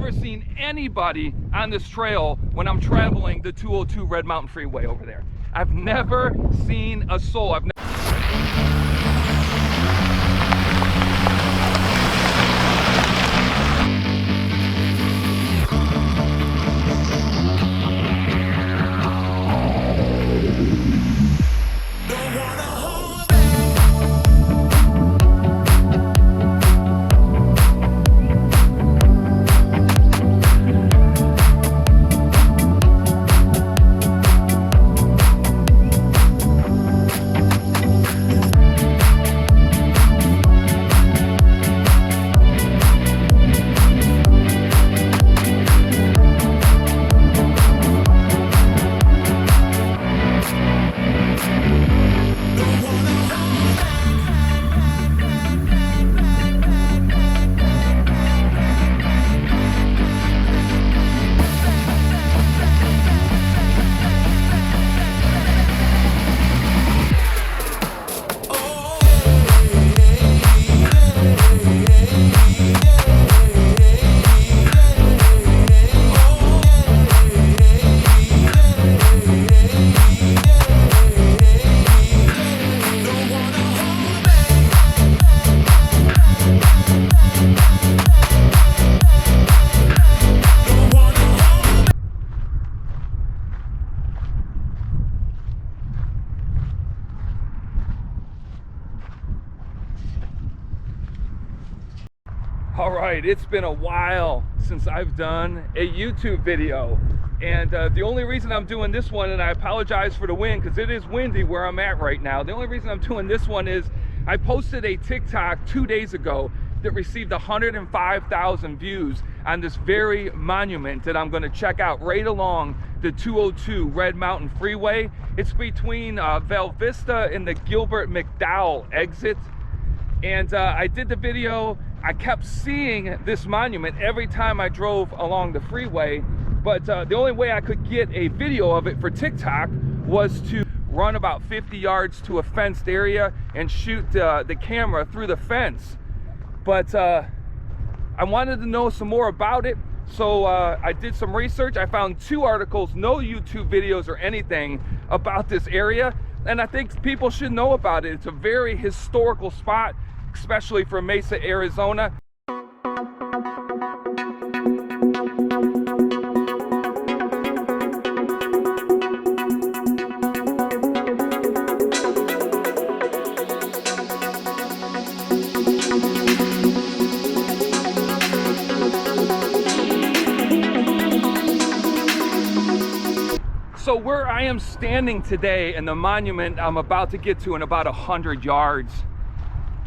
never seen anybody on this trail when I'm traveling the 202 Red Mountain Freeway over there. I've never seen a soul. All right, it's been a while since I've done a YouTube video, and the only reason I'm doing this one, and I apologize for the wind because it is windy where I'm at right now. The only reason I'm doing this one is I posted a TikTok 2 days ago that received 105,000 views on this very monument that I'm going to check out right along the 202 Red Mountain Freeway. It's between Val Vista and the Gilbert McDowell exit. And I did the video. I kept seeing this monument every time I drove along the freeway, but the only way I could get a video of it for TikTok was to run about 50 yards to a fenced area and shoot the camera through the fence. But I wanted to know some more about it, so I did some research. I found 2 articles, no YouTube videos or anything about this area, and I think people should know about it. It's a very historical spot, especially for Mesa, Arizona. So where I am standing today and the monument I'm about to get to in about 100 yards,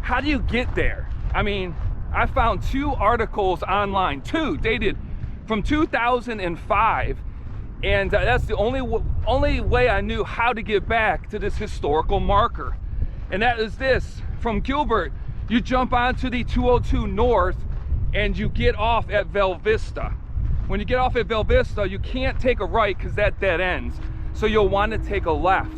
how do you get there? I mean, I found 2 articles online, 2 dated from 2005, and that's the only way I knew how to get back to this historical marker. And that is this: from Gilbert, you jump onto the 202 North and you get off at Val Vista. When you get off at Val Vista, you can't take a right because that dead ends. So you'll want to take a left.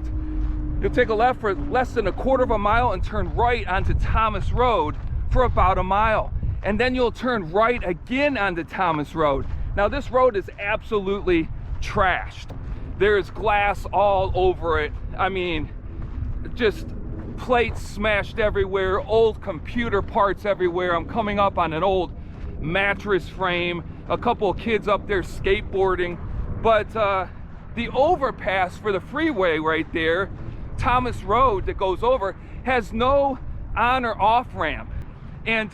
You'll take a left for less than 1/4 mile and turn right onto Thomas Road for about 1 mile. And then you'll turn right again onto Thomas Road. Now this road is absolutely trashed. There's glass all over it. I mean, just plates smashed everywhere, old computer parts everywhere. I'm coming up on an old mattress frame, a couple of kids up there skateboarding. But the overpass for the freeway right there, Thomas Road that goes over, has no on or off ramp, and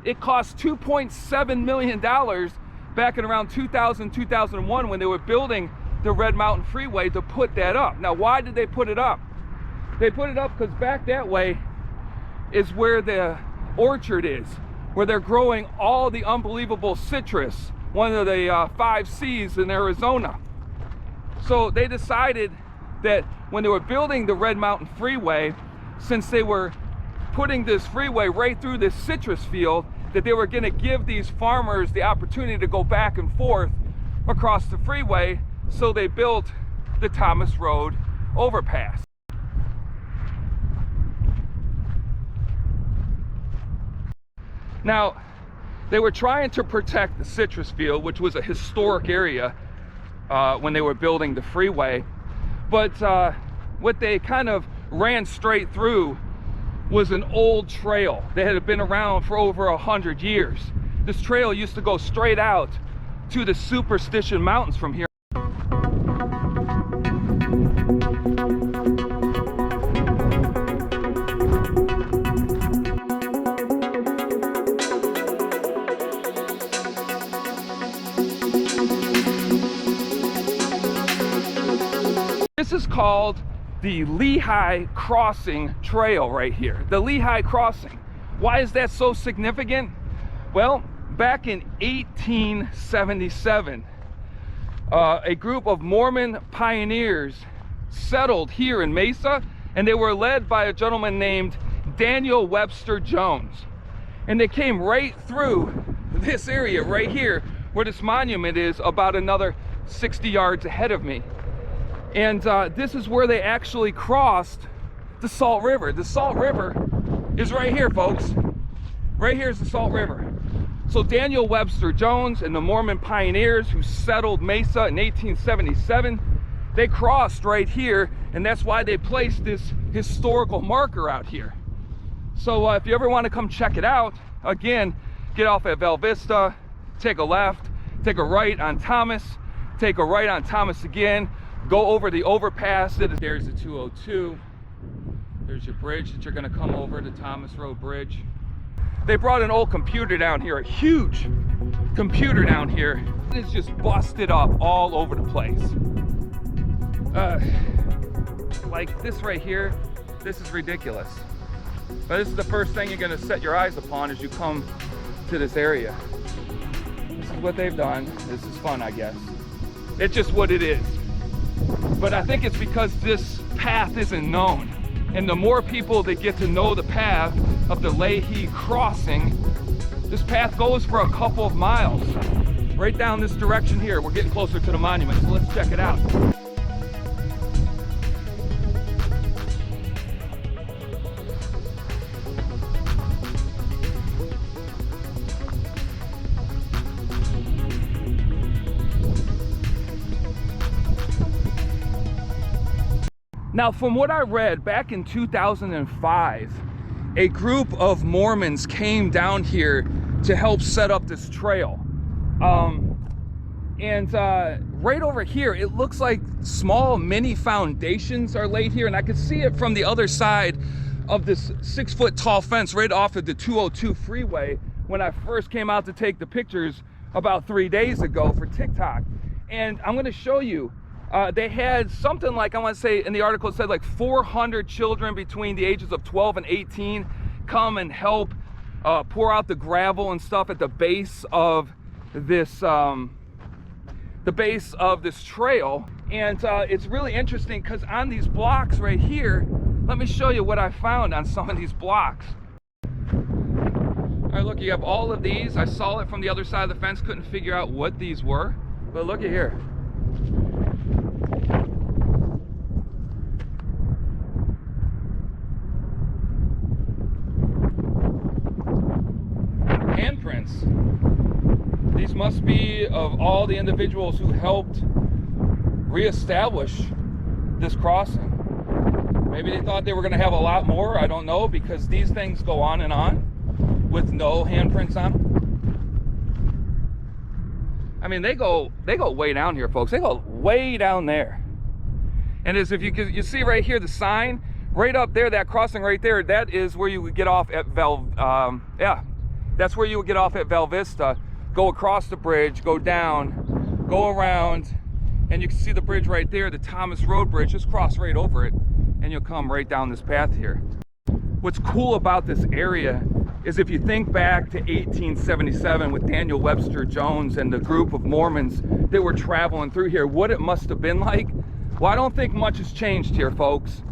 it cost $2.7 million back in around 2001 when they were building the Red Mountain Freeway to put that up. Now why did they put it up? They put it up because back that way is where the orchard is, where they're growing all the unbelievable citrus, one of the 5 C's in Arizona. So they decided that when they were building the Red Mountain Freeway, since they were putting this freeway right through this citrus field, that they were going to give these farmers the opportunity to go back and forth across the freeway. So they built the Thomas Road overpass. Now, They were trying to protect the citrus field, which was a historic area when they were building the freeway. But what they kind of ran straight through was an old trail that had been around for over 100 years. This trail used to go straight out to the Superstition Mountains from here. This is called the Lehigh Crossing Trail right here, the Lehigh Crossing. Why is that so significant? Well, back in 1877, a group of Mormon pioneers settled here in Mesa, and they were led by a gentleman named Daniel Webster Jones. And they came right through this area right here where this monument is, about another 60 yards ahead of me. And this is where they actually crossed the Salt River. The Salt River is right here, folks. Right here is the Salt River. So Daniel Webster Jones and the Mormon pioneers who settled Mesa in 1877, they crossed right here, and that's why they placed this historical marker out here. So if you ever want to come check it out, again, get off at Val Vista, take a left, take a right on Thomas, take a right on Thomas again, go over the overpass. There's the 202. There's your bridge that you're going to come over, the Thomas Road Bridge. They brought an old computer down here, a huge computer down here. It's just busted up all over the place. Like this right here, this is ridiculous. But this is the first thing you're going to set your eyes upon as you come to this area. This is what they've done. This is fun, I guess. It's just what it is. But I think it's because this path isn't known. And the more people that get to know the path of the Lehi Crossing, this path goes for a couple of miles. Right down this direction here. We're getting closer to the monument, so let's check it out. Now, from what I read, back in 2005, a group of Mormons came down here to help set up this trail. Right over here, it looks like small mini foundations are laid here, and I could see it from the other side of this 6-foot tall fence right off of the 202 freeway when I first came out to take the pictures about 3 days ago for TikTok. And I'm going to show you. They had something like, I want to say in the article, it said like 400 children between the ages of 12 and 18 come and help pour out the gravel and stuff at the base of this trail. And it's really interesting because on these blocks right here, let me show you what I found on some of these blocks. All right, look, you have all of these. I saw it from the other side of the fence, couldn't figure out what these were, but look at here. Handprints. These must be of all the individuals who helped reestablish this crossing. Maybe they thought they were going to have a lot more. I don't know, because these things go on and on with no handprints on them. I mean, they go way down here, folks. They go way down there. And as if you see right here, the sign right up there, that crossing right there, that is where you would get off at that's where you would get off at Val Vista, go across the bridge, go down, go around, and you can see the bridge right there, the Thomas Road Bridge. Just cross right over it, and you'll come right down this path here. What's cool about this area is if you think back to 1877 with Daniel Webster Jones and the group of Mormons that were traveling through here, what it must have been like. Well, I don't think much has changed here, folks.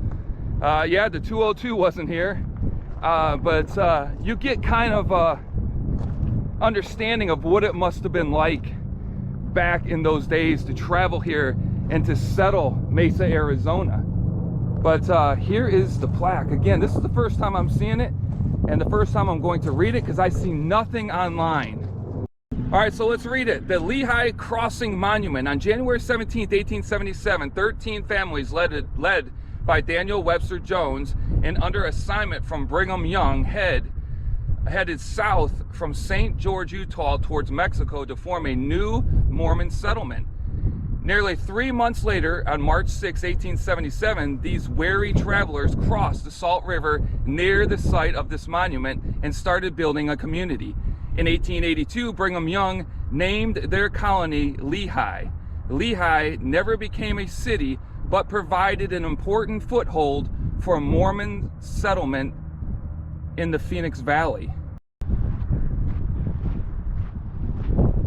Yeah, the 202 wasn't here, but you get kind of understanding of what it must have been like back in those days to travel here and to settle Mesa, Arizona. But here is the plaque. Again, this is the first time I'm seeing it and the first time I'm going to read it, because I see nothing online All right, so let's read it. The Lehigh Crossing Monument. On January 17th, 1877, 13 families led by Daniel Webster Jones and under assignment from Brigham Young headed south from St. George, Utah towards Mexico to form a new Mormon settlement. Nearly 3 months later, on March 6, 1877, these wary travelers crossed the Salt River near the site of this monument and started building a community. In 1882, Brigham Young named their colony Lehigh. Lehigh never became a city, but provided an important foothold for Mormon settlement in the Phoenix Valley.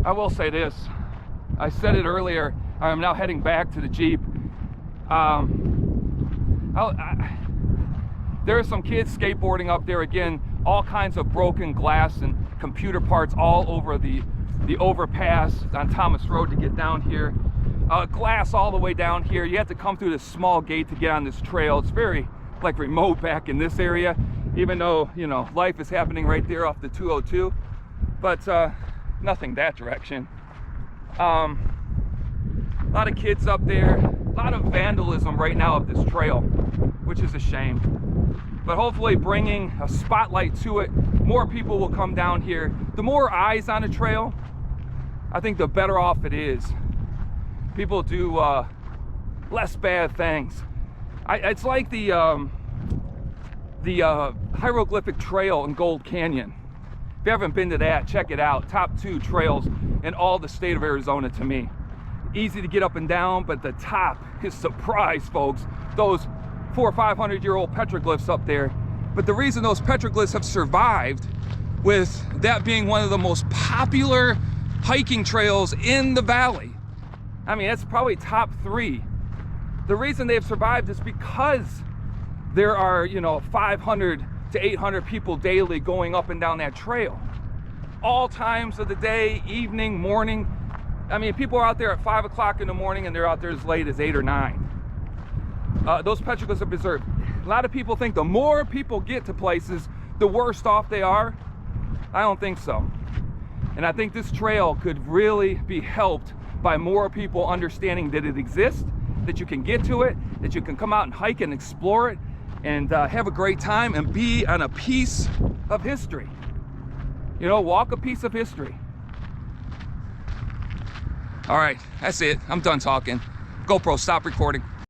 I will say this. I said it earlier. I'm now heading back to the Jeep. There are some kids skateboarding up there again, all kinds of broken glass and computer parts all over the overpass on Thomas Road to get down here. Glass all the way down here. You have to come through this small gate to get on this trail. It's very like remote back in this area, even though, you know, life is happening right there off the 202, but nothing that direction. A lot of kids up there, a lot of vandalism right now of this trail, which is a shame. But hopefully bringing a spotlight to it, more people will come down here. The more eyes on a trail, I think the better off it is. People do less bad things. It's like the hieroglyphic trail in Gold Canyon. If you haven't been to that, check it out. Top 2 trails in all the state of Arizona to me. Easy to get up and down, but the top is surprise, folks. Those 400- or 500-year-old petroglyphs up there. But the reason those petroglyphs have survived, with that being one of the most popular hiking trails in the valley, I mean, that's probably top 3. The reason they've survived is because there are, you know, 500 to 800 people daily going up and down that trail. All times of the day, evening, morning. I mean, people are out there at 5 o'clock in the morning and they're out there as late as 8 or 9. Those petroglyphs are preserved. A lot of people think the more people get to places, the worse off they are. I don't think so. And I think this trail could really be helped by more people understanding that it exists, that you can get to it, that you can come out and hike and explore it, and have a great time and be on a piece of history. You know, walk a piece of history. All right, that's it. I'm done talking. GoPro, stop recording.